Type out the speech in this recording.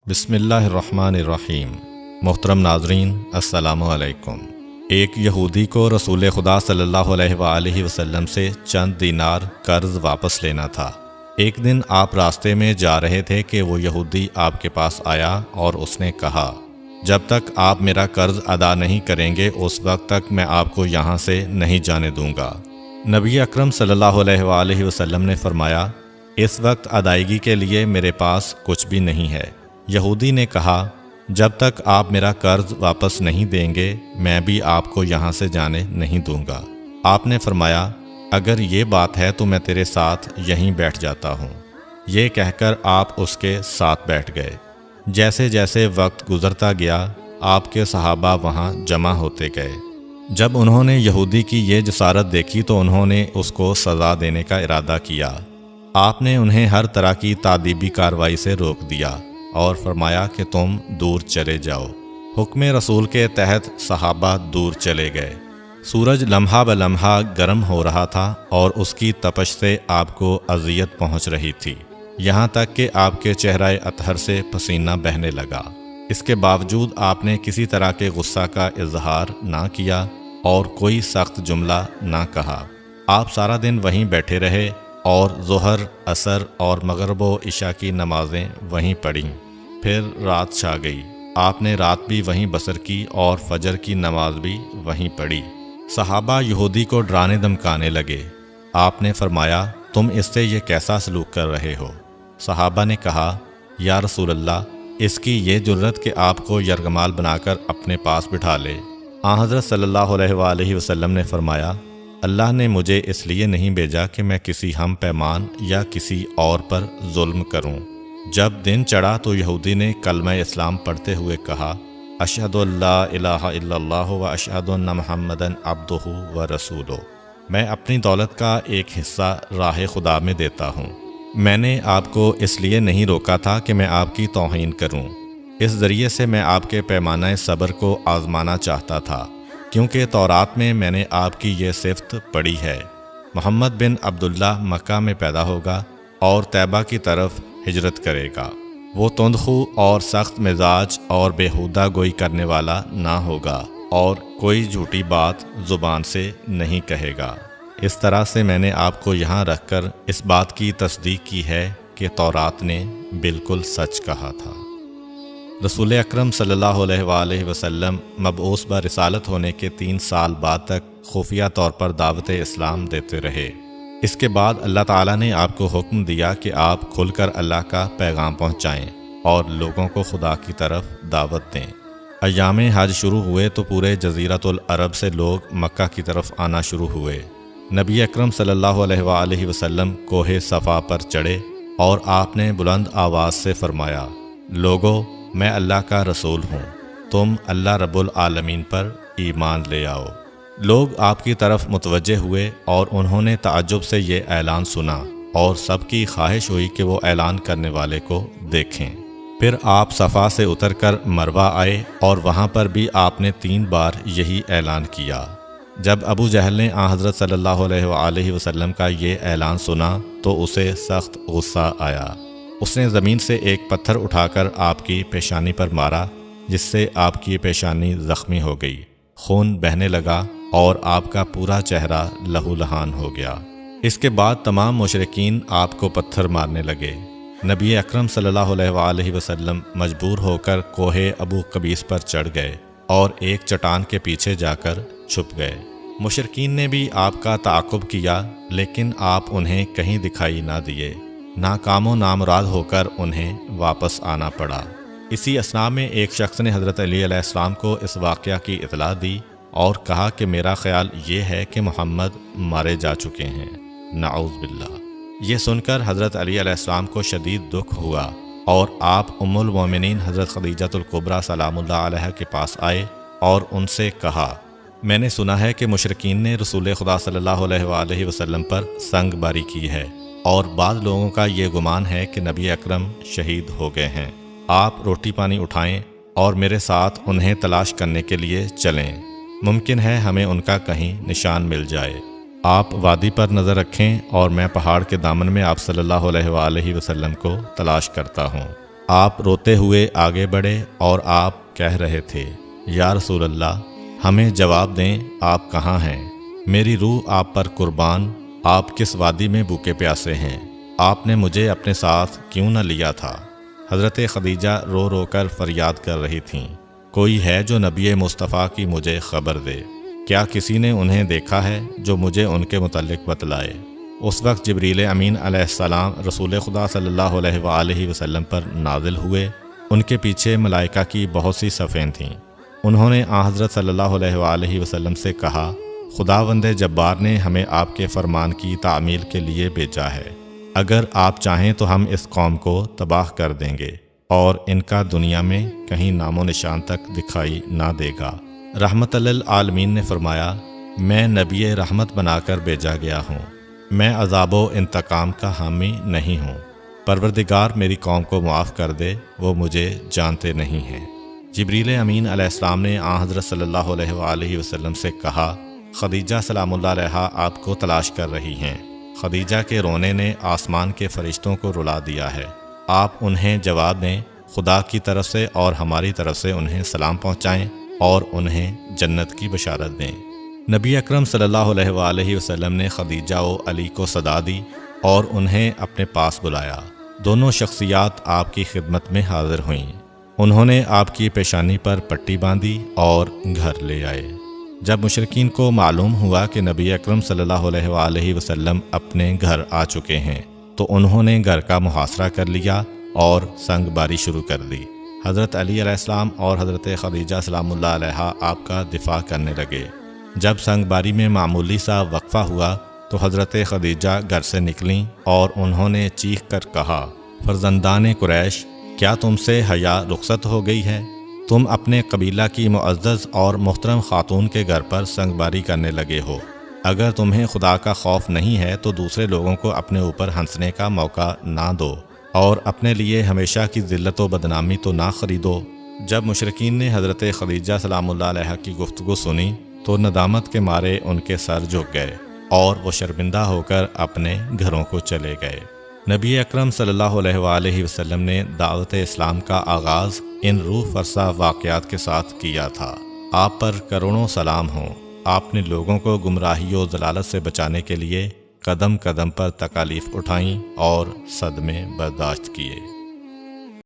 بسم اللہ الرحمن الرحیم۔ محترم ناظرین، السلام علیکم۔ ایک یہودی کو رسول خدا صلی اللہ علیہ وآلہ وسلم سے چند دینار قرض واپس لینا تھا۔ ایک دن آپ راستے میں جا رہے تھے کہ وہ یہودی آپ کے پاس آیا اور اس نے کہا، جب تک آپ میرا قرض ادا نہیں کریں گے اس وقت تک میں آپ کو یہاں سے نہیں جانے دوں گا۔ نبی اکرم صلی اللہ علیہ وآلہ وسلم نے فرمایا، اس وقت ادائیگی کے لیے میرے پاس کچھ بھی نہیں ہے۔ یہودی نے کہا، جب تک آپ میرا قرض واپس نہیں دیں گے میں بھی آپ کو یہاں سے جانے نہیں دوں گا۔ آپ نے فرمایا، اگر یہ بات ہے تو میں تیرے ساتھ یہیں بیٹھ جاتا ہوں۔ یہ کہہ کر آپ اس کے ساتھ بیٹھ گئے۔ جیسے جیسے وقت گزرتا گیا آپ کے صحابہ وہاں جمع ہوتے گئے۔ جب انہوں نے یہودی کی یہ جسارت دیکھی تو انہوں نے اس کو سزا دینے کا ارادہ کیا۔ آپ نے انہیں ہر طرح کی تادیبی کارروائی سے روک دیا اور فرمایا کہ تم دور چلے جاؤ۔ حکم رسول کے تحت صحابہ دور چلے گئے۔ سورج لمحہ بلمحہ گرم ہو رہا تھا اور اس کی تپش سے آپ کو اذیت پہنچ رہی تھی، یہاں تک کہ آپ کے چہرہ اطہر سے پسینہ بہنے لگا۔ اس کے باوجود آپ نے کسی طرح کے غصہ کا اظہار نہ کیا اور کوئی سخت جملہ نہ کہا۔ آپ سارا دن وہیں بیٹھے رہے اور ظہر، عصر اور مغرب و عشاء کی نمازیں وہیں پڑھیں۔ پھر رات چھا گئی۔ آپ نے رات بھی وہیں بسر کی اور فجر کی نماز بھی وہیں پڑھی۔ صحابہ یہودی کو ڈرانے دھمکانے لگے۔ آپ نے فرمایا، تم اس سے یہ کیسا سلوک کر رہے ہو؟ صحابہ نے کہا، یا رسول اللہ، اس کی یہ جرت کہ آپ کو یرغمال بنا کر اپنے پاس بٹھا لے۔ آن حضرت صلی اللہ علیہ وآلہ وسلم نے فرمایا، اللہ نے مجھے اس لیے نہیں بھیجا کہ میں کسی ہم پیمان یا کسی اور پر ظلم کروں۔ جب دن چڑھا تو یہودی نے کلمہ اسلام پڑھتے ہوئے کہا، اشہد ان لا الہ الا اللہ و اشہد ان محمدً عبدہ و رسولہ۔ میں اپنی دولت کا ایک حصہ راہ خدا میں دیتا ہوں۔ میں نے آپ کو اس لیے نہیں روکا تھا کہ میں آپ کی توہین کروں۔ اس ذریعے سے میں آپ کے پیمانہ صبر کو آزمانا چاہتا تھا، کیونکہ تورات میں میں نے آپ کی یہ صفت پڑھی ہے، محمد بن عبداللہ مکہ میں پیدا ہوگا اور طیبہ کی طرف ہجرت کرے گا۔ وہ تندخو اور سخت مزاج اور بیہودہ گوئی کرنے والا نہ ہوگا اور کوئی جھوٹی بات زبان سے نہیں کہے گا۔ اس طرح سے میں نے آپ کو یہاں رکھ کر اس بات کی تصدیق کی ہے کہ تورات نے بالکل سچ کہا تھا۔ رسول اکرم صلی اللہ علیہ وآلہ وسلم مبعوث برسالت ہونے کے 3 سال بعد تک خفیہ طور پر دعوت اسلام دیتے رہے۔ اس کے بعد اللہ تعالیٰ نے آپ کو حکم دیا کہ آپ کھل کر اللہ کا پیغام پہنچائیں اور لوگوں کو خدا کی طرف دعوت دیں۔ ایام حج شروع ہوئے تو پورے جزیرۃ العرب سے لوگ مکہ کی طرف آنا شروع ہوئے۔ نبی اکرم صلی اللہ علیہ وآلہ وسلم کوہ صفا پر چڑھے اور آپ نے بلند آواز سے فرمایا، لوگو، میں اللہ کا رسول ہوں، تم اللہ رب العالمین پر ایمان لے آؤ۔ لوگ آپ کی طرف متوجہ ہوئے اور انہوں نے تعجب سے یہ اعلان سنا اور سب کی خواہش ہوئی کہ وہ اعلان کرنے والے کو دیکھیں۔ پھر آپ صفا سے اتر کر مروہ آئے اور وہاں پر بھی آپ نے 3 بار یہی اعلان کیا۔ جب ابو جہل نے آن حضرت صلی اللہ علیہ وآلہ وسلم کا یہ اعلان سنا تو اسے سخت غصہ آیا۔ اس نے زمین سے ایک پتھر اٹھا کر آپ کی پیشانی پر مارا، جس سے آپ کی پیشانی زخمی ہو گئی، خون بہنے لگا اور آپ کا پورا چہرہ لہو لہان ہو گیا۔ اس کے بعد تمام مشرکین آپ کو پتھر مارنے لگے۔ نبی اکرم صلی اللہ علیہ وآلہ وسلم مجبور ہو کر کوہ ابو قبیس پر چڑھ گئے اور ایک چٹان کے پیچھے جا کر چھپ گئے۔ مشرکین نے بھی آپ کا تعاقب کیا لیکن آپ انہیں کہیں دکھائی نہ دیے۔ ناکام و نامراد ہو کر انہیں واپس آنا پڑا۔ اسی اثناء میں ایک شخص نے حضرت علی علیہ السلام کو اس واقعہ کی اطلاع دی اور کہا کہ میرا خیال یہ ہے کہ محمد مارے جا چکے ہیں، نعوذ باللہ۔ یہ سن کر حضرت علی علیہ السلام کو شدید دکھ ہوا اور آپ ام المومنین حضرت خدیجہ الکبریٰ سلام اللہ علیہ کے پاس آئے اور ان سے کہا، میں نے سنا ہے کہ مشرکین نے رسول خدا صلی اللہ علیہ وآلہ وسلم پر سنگ باری کی ہے اور بعض لوگوں کا یہ گمان ہے کہ نبی اکرم شہید ہو گئے ہیں۔ آپ روٹی پانی اٹھائیں اور میرے ساتھ انہیں تلاش کرنے کے لیے چلیں، ممکن ہے ہمیں ان کا کہیں نشان مل جائے۔ آپ وادی پر نظر رکھیں اور میں پہاڑ کے دامن میں آپ صلی اللہ علیہ وآلہ وسلم کو تلاش کرتا ہوں۔ آپ روتے ہوئے آگے بڑھے اور آپ کہہ رہے تھے، یا رسول اللہ، ہمیں جواب دیں، آپ کہاں ہیں؟ میری روح آپ پر قربان، آپ کس وادی میں بھوکے پیاسے ہیں؟ آپ نے مجھے اپنے ساتھ کیوں نہ لیا تھا؟ حضرت خدیجہ رو رو کر فریاد کر رہی تھیں، کوئی ہے جو نبی مصطفیٰ کی مجھے خبر دے؟ کیا کسی نے انہیں دیکھا ہے جو مجھے ان کے متعلق بتلائے؟ اس وقت جبریل امین علیہ السلام رسول خدا صلی اللہ علیہ وآلہ وسلم پر نازل ہوئے۔ ان کے پیچھے ملائکہ کی بہت سی صفیں تھیں۔ انہوں نے حضرت صلی اللہ علیہ وآلہ وسلم سے کہا، خداوند جبار نے ہمیں آپ کے فرمان کی تعمیل کے لیے بھیجا ہے۔ اگر آپ چاہیں تو ہم اس قوم کو تباہ کر دیں گے اور ان کا دنیا میں کہیں نام و نشان تک دکھائی نہ دے گا۔ رحمت للعالمین نے فرمایا، میں نبی رحمت بنا کر بھیجا گیا ہوں، میں عذاب و انتقام کا حامی نہیں ہوں۔ پروردگار میری قوم کو معاف کر دے، وہ مجھے جانتے نہیں ہیں۔ جبریل امین علیہ السلام نے حضرت صلی اللہ علیہ وآلہ وسلم سے کہا، خدیجہ سلام اللہ علیہا آپ کو تلاش کر رہی ہیں۔ خدیجہ کے رونے نے آسمان کے فرشتوں کو رلا دیا ہے۔ آپ انہیں جواب دیں، خدا کی طرف سے اور ہماری طرف سے انہیں سلام پہنچائیں اور انہیں جنت کی بشارت دیں۔ نبی اکرم صلی اللہ علیہ وآلہ وسلم نے خدیجہ و علی کو صدا دی اور انہیں اپنے پاس بلایا۔ دونوں شخصیات آپ کی خدمت میں حاضر ہوئیں۔ انہوں نے آپ کی پیشانی پر پٹی باندھی اور گھر لے آئے۔ جب مشرکین کو معلوم ہوا کہ نبی اکرم صلی اللہ علیہ وآلہ وسلم اپنے گھر آ چکے ہیں تو انہوں نے گھر کا محاصرہ کر لیا اور سنگ باری شروع کر دی۔ حضرت علی علیہ السلام اور حضرت خدیجہ سلام اللہ علیہا آپ کا دفاع کرنے لگے۔ جب سنگ باری میں معمولی سا وقفہ ہوا تو حضرت خدیجہ گھر سے نکلیں اور انہوں نے چیخ کر کہا، فرزندان قریش، کیا تم سے حیا رخصت ہو گئی ہے؟ تم اپنے قبیلہ کی معزز اور محترم خاتون کے گھر پر سنگ باری کرنے لگے ہو۔ اگر تمہیں خدا کا خوف نہیں ہے تو دوسرے لوگوں کو اپنے اوپر ہنسنے کا موقع نہ دو اور اپنے لیے ہمیشہ کی ذلت و بدنامی تو نہ خریدو۔ جب مشرکین نے حضرت خدیجہ سلام اللہ علیہا کی گفتگو سنی تو ندامت کے مارے ان کے سر جھک گئے اور وہ شرمندہ ہو کر اپنے گھروں کو چلے گئے۔ نبی اکرم صلی اللہ علیہ وآلہ وسلم نے دعوت اسلام کا آغاز ان روح فرسا واقعات کے ساتھ کیا تھا۔ آپ پر کروڑوں سلام ہوں۔ آپ نے لوگوں کو گمراہی و ضلالت سے بچانے کے لیے قدم قدم پر تکالیف اٹھائیں اور صدمے برداشت کیے۔